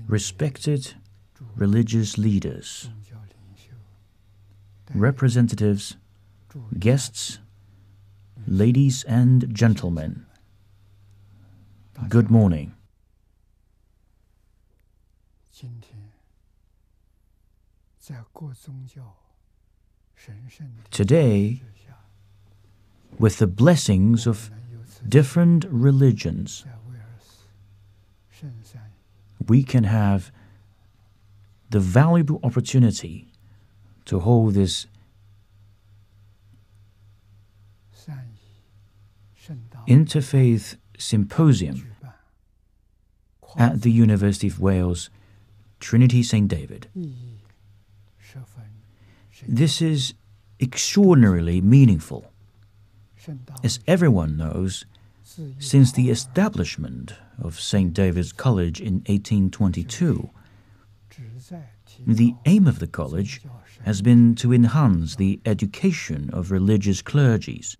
respected religious leaders, representatives, guests, ladies and gentlemen, good morning. Today, with the blessings of different religions, we can have the valuable opportunity to hold this Iner-Faith Symposium at the University of Wales, Trinity St. David. This is extraordinarily meaningful. As everyone knows, since the establishment of St. David's College in 1822, the aim of the college has been to enhance the education of religious clergies.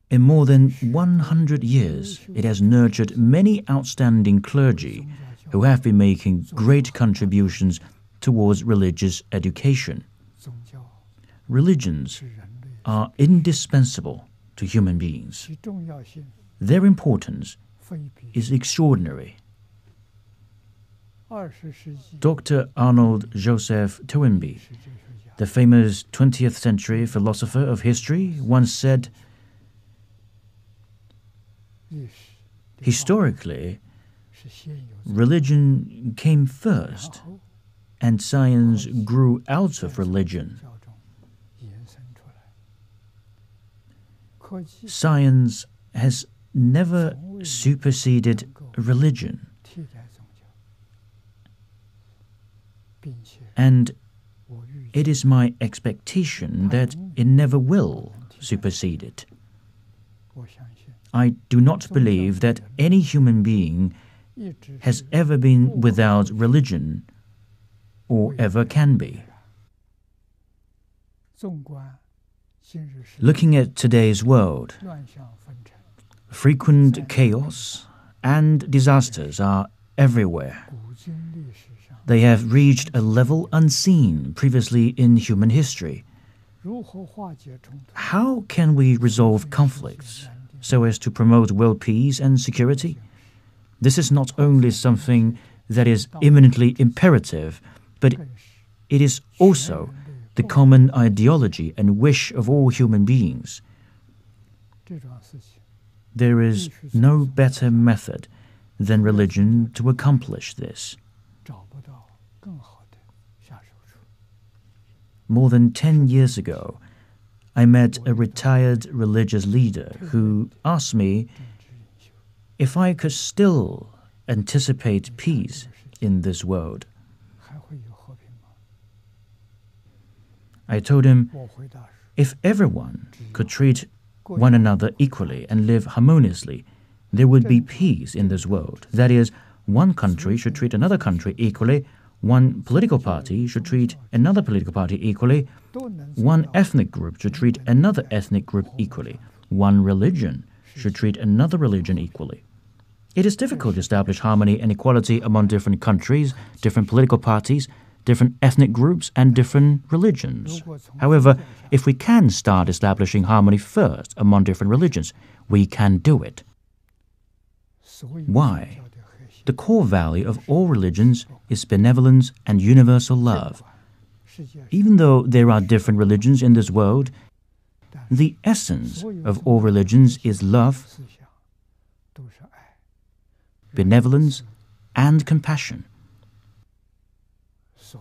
In more than 100 years, it has nurtured many outstanding clergy who have been making great contributions towards religious education. Religions are indispensable to human beings. Their importance is extraordinary. Dr. Arnold Joseph Toynbee, the famous 20th century philosopher of history, once said, "Historically, religion came first, and science grew out of religion. Science has never superseded religion, and it is my expectation that it never will supersede it. I do not believe that any human being has ever been without religion or ever can be." Looking at today's world, frequent chaos and disasters are everywhere. They have reached a level unseen previously in human history. How can we resolve conflicts so as to promote world peace and security? This is not only something that is eminently imperative, but it is also the common ideology and wish of all human beings. There is no better method than religion to accomplish this. More than 10 years ago, I met a retired religious leader who asked me if I could still anticipate peace in this world. I told him, if everyone could treat one another equally and live harmoniously, there would be peace in this world. That is, one country should treat another country equally, one political party should treat another political party equally, one ethnic group should treat another ethnic group equally, one religion should treat another religion equally. It is difficult to establish harmony and equality among different countries, different political parties, different ethnic groups, and different religions. However, if we can start establishing harmony first among different religions, we can do it. Why? The core value of all religions is benevolence and universal love. Even though there are different religions in this world, the essence of all religions is love, benevolence, and compassion.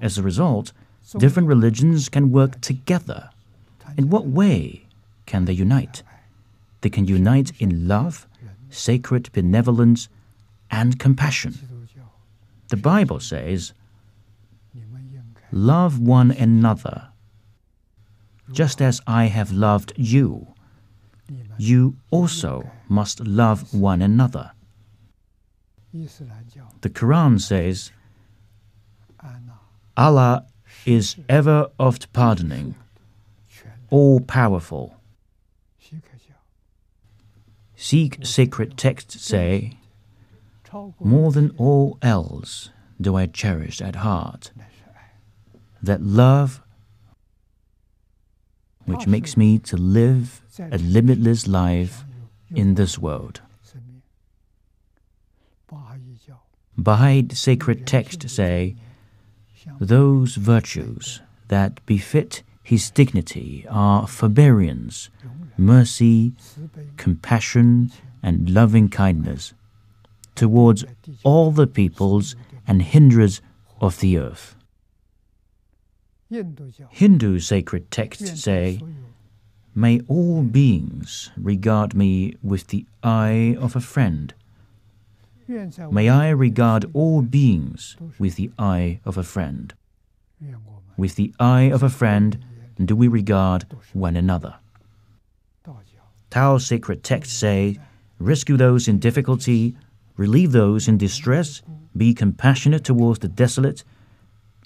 As a result, different religions can work together. In what way can they unite? They can unite in love, sacred benevolence, and compassion. The Bible says, "Love one another, just as I have loved you. You also must love one another." The Quran says, "Allah is ever oft pardoning, all-powerful." Sikh sacred texts say, more than all else do I cherish at heart that love which makes me to live a limitless life in this world. Baha'i sacred texts say, those virtues that befit his dignity are forbearance, mercy, compassion, and loving kindness towards all the peoples and hindreds of the earth. Hindu sacred texts say, may all beings regard me with the eye of a friend. May I regard all beings with the eye of a friend. With the eye of a friend do we regard one another. Tao's sacred texts say, rescue those in difficulty, relieve those in distress, be compassionate towards the desolate,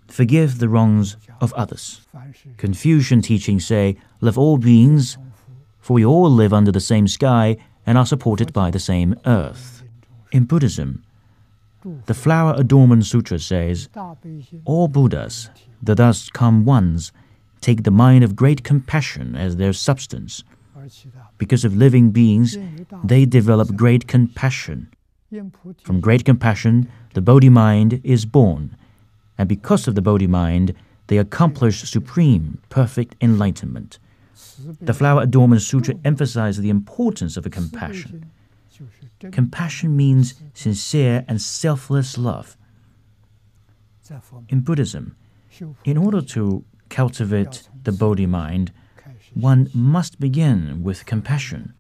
forgive the wrongs of others. Confucian teachings say, love all beings, for we all live under the same sky and are supported by the same earth. In Buddhism, the Flower Adornment Sutra says, all Buddhas, the thus come ones, take the mind of great compassion as their substance. Because of living beings, they develop great compassion. From great compassion, the Bodhi mind is born, and because of the Bodhi mind, they accomplish supreme, perfect enlightenment. The Flower Adornment Sutra emphasizes the importance of a compassion. Compassion means sincere and selfless love. In Buddhism, in order to cultivate the Bodhi mind, one must begin with compassion.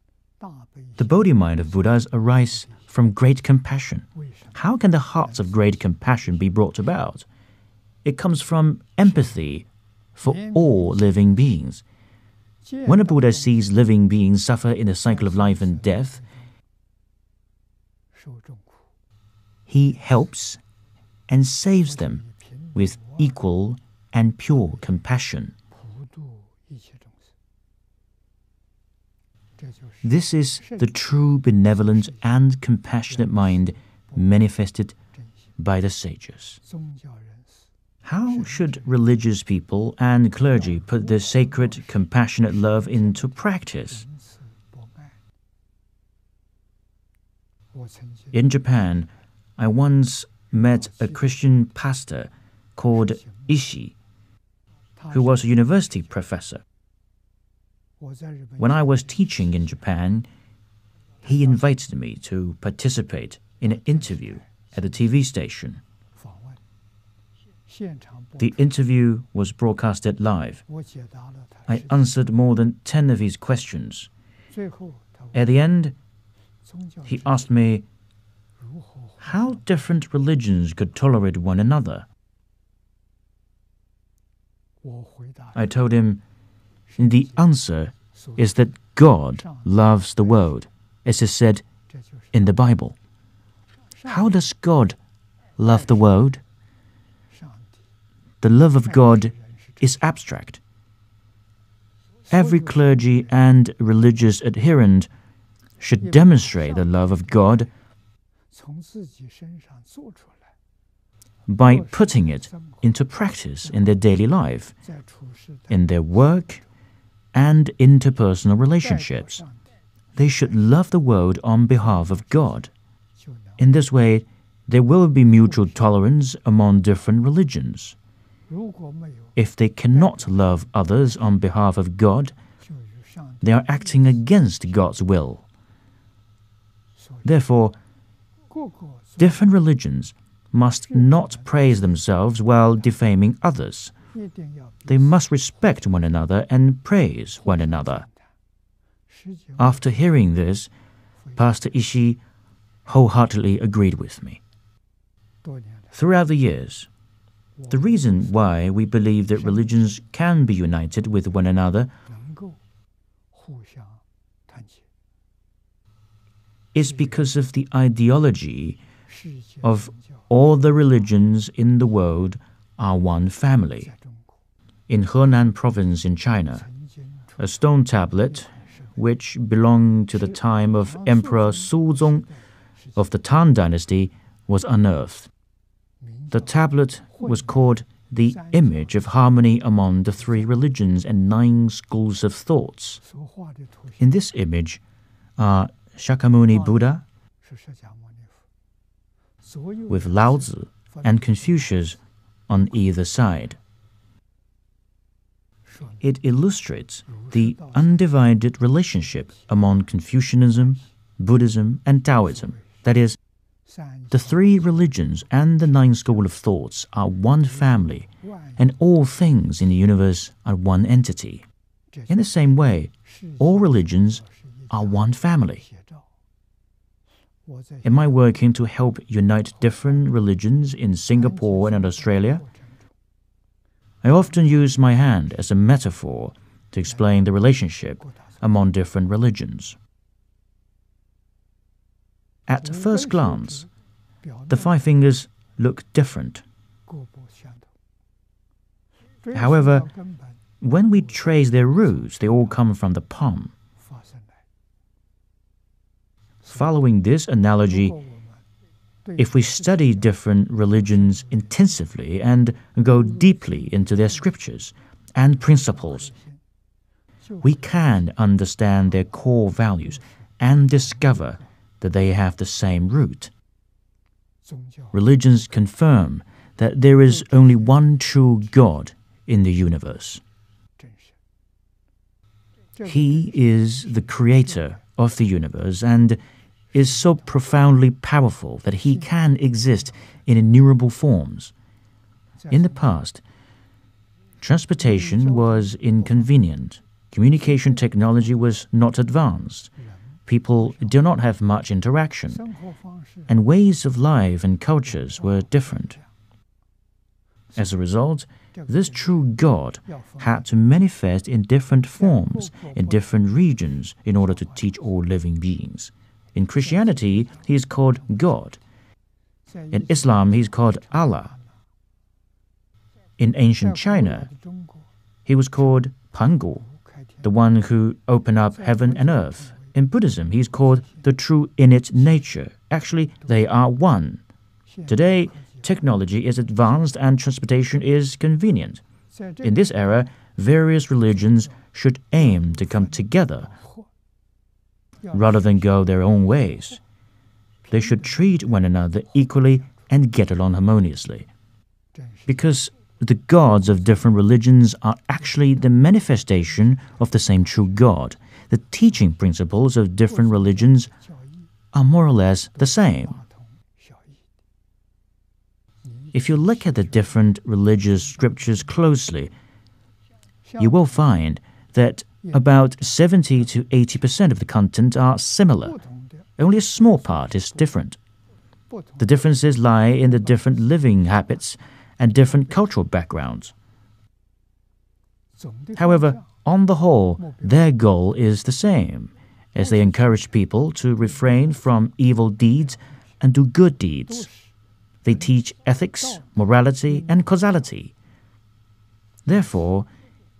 The Bodhi mind of Buddhas arises from great compassion. How can the hearts of great compassion be brought about? It comes from empathy for all living beings. When a Buddha sees living beings suffer in the cycle of life and death, he helps and saves them with equal and pure compassion. This is the true benevolent and compassionate mind manifested by the sages. How should religious people and clergy put this sacred, compassionate love into practice? In Japan, I once met a Christian pastor called Ishii, who was a university professor. When I was teaching in Japan, he invited me to participate in an interview at the TV station. The interview was broadcasted live. I answered more than 10 of his questions. At the end, he asked me how different religions could tolerate one another. I told him, the answer is that God loves the world, as is said in the Bible. How does God love the world? The love of God is abstract. Every clergy and religious adherent should demonstrate the love of God by putting it into practice in their daily life, in their work, and interpersonal relationships. They should love the world on behalf of God. In this way, there will be mutual tolerance among different religions. If they cannot love others on behalf of God, they are acting against God's will. Therefore, different religions must not praise themselves while defaming others. They must respect one another and praise one another. After hearing this, Pastor Ishii wholeheartedly agreed with me. Throughout the years, the reason why we believe that religions can be united with one another is because of the ideology of all the religions in the world are one family. In Henan province in China, a stone tablet, which belonged to the time of Emperor Suzong of the Tang Dynasty, was unearthed. The tablet was called the image of harmony among the 3 religions and 9 schools of thoughts. In this image are Shakyamuni Buddha with Lao Tzu and Confucius on either side. It illustrates the undivided relationship among Confucianism, Buddhism, and Taoism. That is, the 3 religions and the 9 schools of thoughts are one family, and all things in the universe are one entity. In the same way, all religions are one family. Am I working to help unite different religions in Singapore and Australia? I often use my hand as a metaphor to explain the relationship among different religions. At first glance, the 5 fingers look different. However, when we trace their roots, they all come from the palm. Following this analogy, if we study different religions intensively and go deeply into their scriptures and principles, we can understand their core values and discover that they have the same root. Religions confirm that there is only one true God in the universe. He is the creator of the universe and is so profoundly powerful that he can exist in innumerable forms. In the past, transportation was inconvenient, communication technology was not advanced, people did not have much interaction, and ways of life and cultures were different. As a result, this true God had to manifest in different forms, in different regions, in order to teach all living beings. In Christianity, he is called God. In Islam, he is called Allah. In ancient China, he was called Pangu, the one who opened up heaven and earth. In Buddhism, he is called the true innate nature. Actually, they are one. Today, technology is advanced and transportation is convenient. In this era, various religions should aim to come together rather than go their own ways. They should treat one another equally and get along harmoniously. Because the gods of different religions are actually the manifestation of the same true God. The teaching principles of different religions are more or less the same. If you look at the different religious scriptures closely, you will find that about 70 to 80% of the content are similar. Only a small part is different. The differences lie in the different living habits and different cultural backgrounds. However, on the whole, their goal is the same, as they encourage people to refrain from evil deeds and do good deeds. They teach ethics, morality, and causality. Therefore,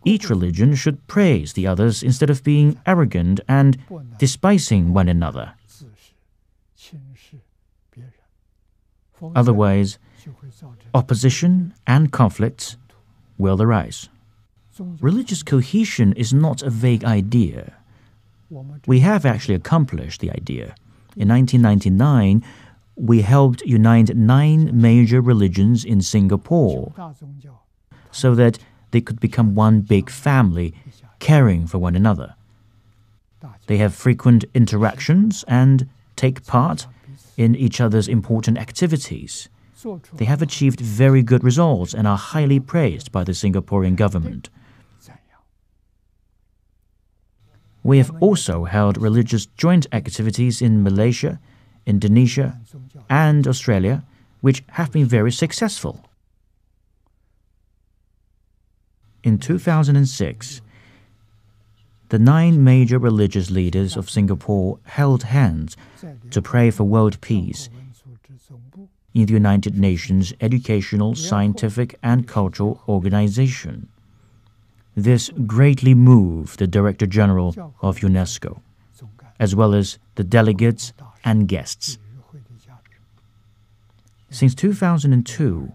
each religion should praise the others instead of being arrogant and despising one another. Otherwise, opposition and conflicts will arise. Religious cohesion is not a vague idea. We have actually accomplished the idea. In 1999, we helped unite 9 major religions in Singapore so that they could become one big family, caring for one another. They have frequent interactions and take part in each other's important activities. They have achieved very good results and are highly praised by the Singaporean government. We have also held religious joint activities in Malaysia, Indonesia, and Australia, which have been very successful. In 2006, the 9 major religious leaders of Singapore held hands to pray for world peace in the United Nations Educational, Scientific and Cultural Organization. This greatly moved the Director General of UNESCO, as well as the delegates and guests. Since 2002,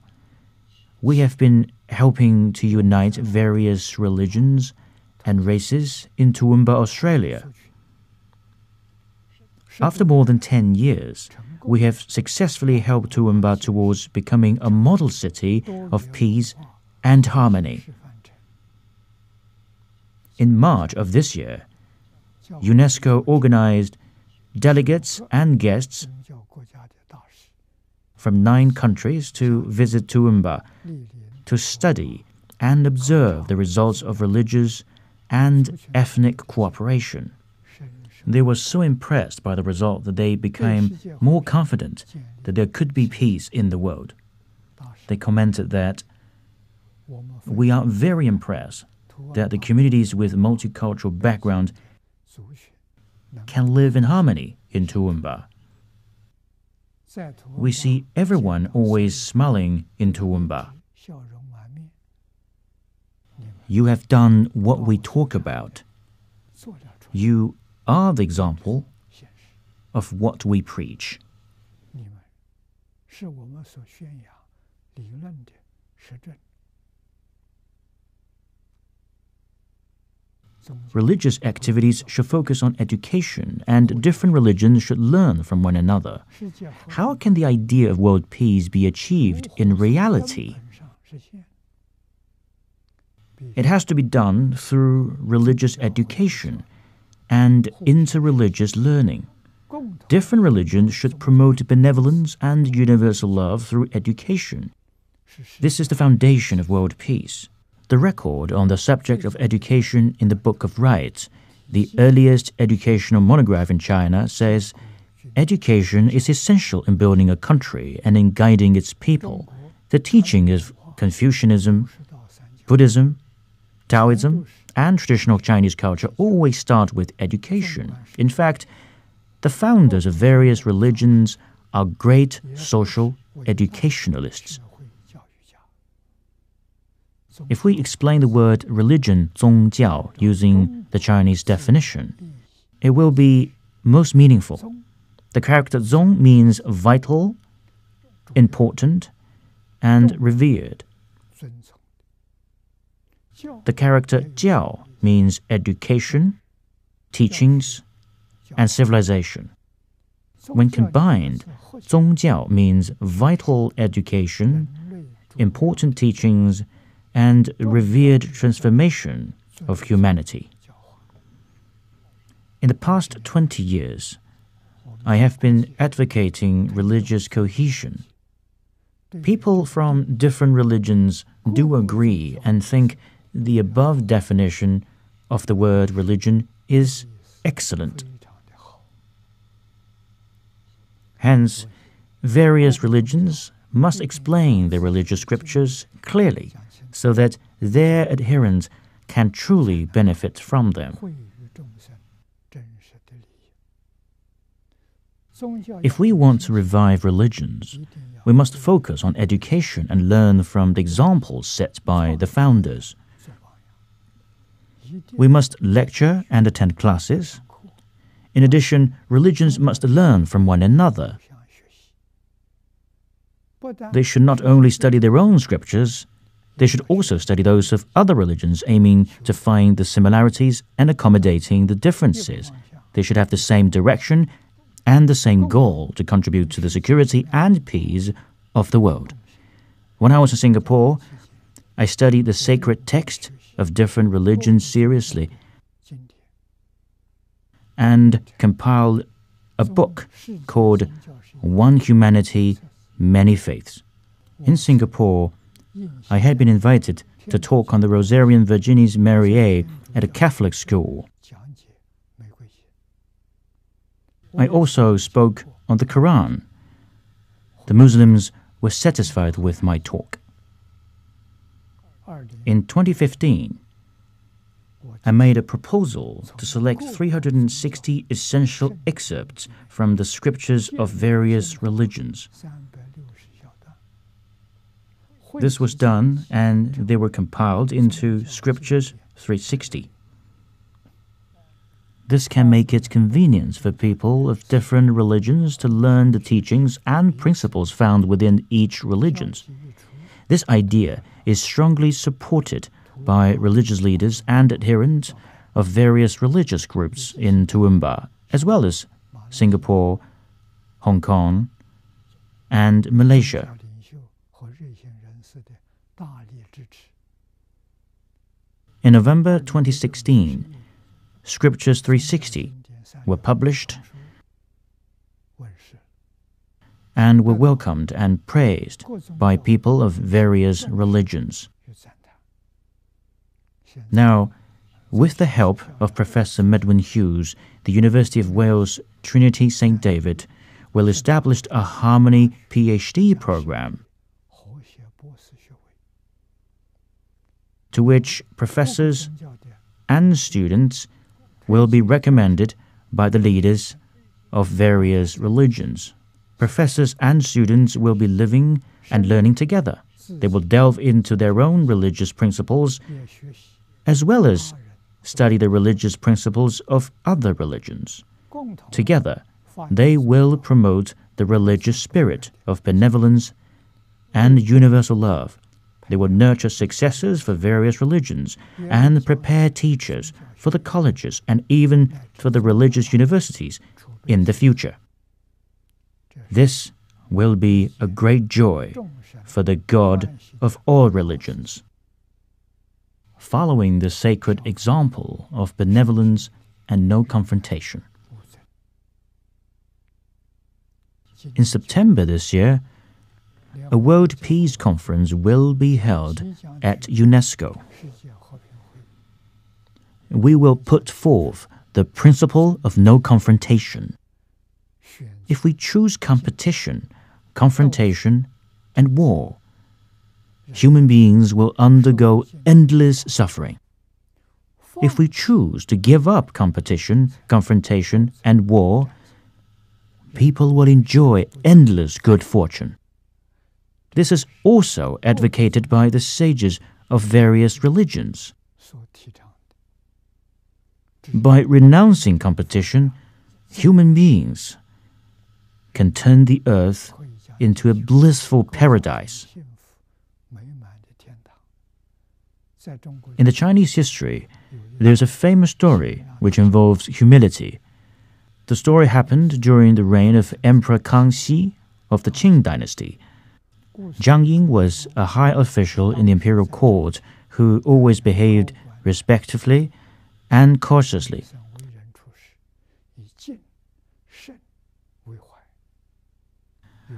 we have been helping to unite various religions and races in Toowoomba, Australia. After more than 10 years, we have successfully helped Toowoomba towards becoming a model city of peace and harmony. In March of this year, UNESCO organized delegates and guests from 9 countries to visit Toowoomba to study and observe the results of religious and ethnic cooperation. They were so impressed by the result that they became more confident that there could be peace in the world. They commented that, "We are very impressed that the communities with multicultural background can live in harmony in Toowoomba. We see everyone always smiling in Toowoomba. You have done what we talk about. You are the example of what we preach." Religious activities should focus on education, and different religions should learn from one another. How can the idea of world peace be achieved in reality? It has to be done through religious education and interreligious learning. Different religions should promote benevolence and universal love through education. This is the foundation of world peace. The record on the subject of education in the Book of Rites, the earliest educational monograph in China, says, "Education is essential in building a country and in guiding its people." The teaching of Confucianism, Buddhism, Taoism, and traditional Chinese culture always start with education. In fact, the founders of various religions are great social educationalists. If we explain the word religion, 宗教, using the Chinese definition, it will be most meaningful. The character 宗 means vital, important, and revered. The character 教 means education, teachings, and civilization. When combined, 宗教 means vital education, important teachings, and revered transformation of humanity. In the past 20 years, I have been advocating religious cohesion. People from different religions do agree and think the above definition of the word religion is excellent. Hence, various religions must explain their religious scriptures clearly so that their adherents can truly benefit from them. If we want to revive religions, we must focus on education and learn from the examples set by the founders. We must lecture and attend classes. In addition, religions must learn from one another. They should not only study their own scriptures, they should also study those of other religions, aiming to find the similarities and accommodating the differences. They should have the same direction and the same goal to contribute to the security and peace of the world. When I was in Singapore, I studied the sacred text of different religions seriously and compiled a book called One Humanity, Many Faiths. In Singapore, I had been invited to talk on the Rosarian Virginis Mariae at a Catholic school. I also spoke on the Quran. The Muslims were satisfied with my talk. In 2015, I made a proposal to select 360 essential excerpts from the scriptures of various religions. This was done, and they were compiled into Scriptures 360. This can make it convenient for people of different religions to learn the teachings and principles found within each religion. This idea is strongly supported by religious leaders and adherents of various religious groups in Toowoomba, as well as Singapore, Hong Kong, and Malaysia. In November 2016, Scriptures 360 were published and were welcomed and praised by people of various religions. Now, with the help of Professor Medwin Hughes, the University of Wales Trinity St. David will establish a Harmony PhD program to which professors and students will be recommended by the leaders of various religions. Professors and students will be living and learning together. They will delve into their own religious principles as well as study the religious principles of other religions. Together, they will promote the religious spirit of benevolence and universal love. They will nurture successors for various religions and prepare teachers for the colleges and even for the religious universities in the future. This will be a great joy for the God of all religions. Following the sacred example of benevolence and no confrontation. In September this year, a World Peace Conference will be held at UNESCO. We will put forth the principle of no confrontation. If we choose competition, confrontation, and war, human beings will undergo endless suffering. If we choose to give up competition, confrontation, and war, people will enjoy endless good fortune. This is also advocated by the sages of various religions. By renouncing competition, human beings can turn the earth into a blissful paradise. In the Chinese history, there's a famous story which involves humility. The story happened during the reign of Emperor Kangxi of the Qing dynasty. Jiang Ying was a high official in the imperial court who always behaved respectfully and cautiously.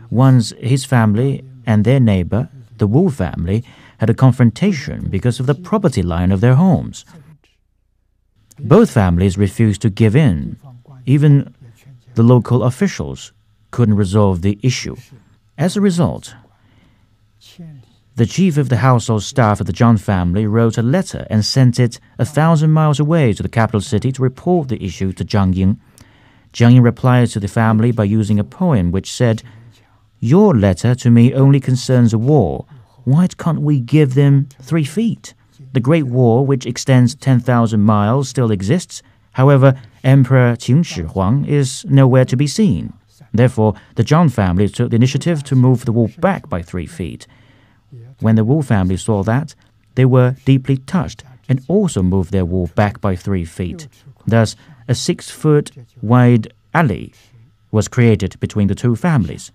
Once his family and their neighbor, the Wu family, had a confrontation because of the property line of their homes. Both families refused to give in. Even the local officials couldn't resolve the issue. As a result, the chief of the household staff of the Zhang family wrote a letter and sent it 1,000 miles away to the capital city to report the issue to Jiang Ying. Jiang Ying replied to the family by using a poem which said, "Your letter to me only concerns a war. Why can't we give them 3 feet? The Great War, which extends 10,000 miles, still exists. However, Emperor Qin Shi Huang is nowhere to be seen. Therefore, the Zhang family took the initiative to move the wall back by 3 feet. When the Wu family saw that, they were deeply touched and also moved their wall back by 3 feet. Thus, a 6-foot wide alley was created between the two families.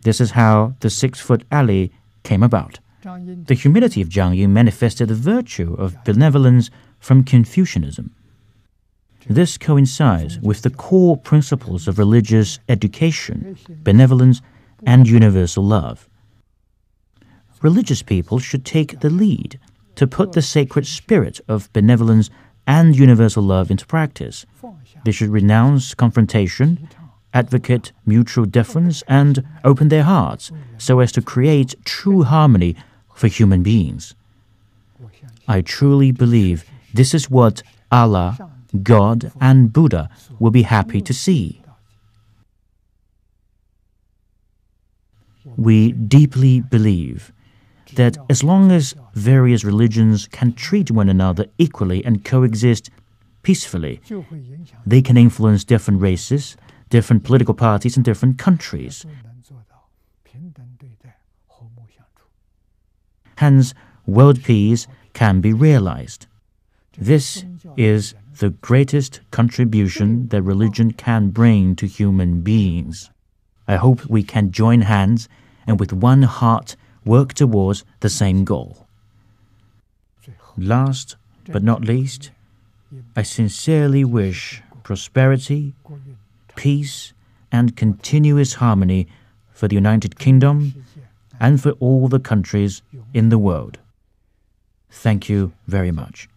This is how the 6-foot alley came about. The humility of Jiang Ying manifested the virtue of benevolence from Confucianism. This coincides with the core principles of religious education, benevolence, and universal love. Religious people should take the lead to put the sacred spirit of benevolence and universal love into practice. They should renounce confrontation, advocate mutual deference, and open their hearts so as to create true harmony for human beings. I truly believe this is what Allah, God, and Buddha will be happy to see. We deeply believe that as long as various religions can treat one another equally and coexist peacefully, they can influence different races, different political parties, and different countries. Hence, world peace can be realized. This is the greatest contribution that religion can bring to human beings. I hope we can join hands and with one heart work towards the same goal. Last but not least, I sincerely wish prosperity, peace, and continuous harmony for the United Kingdom and for all the countries in the world. Thank you very much.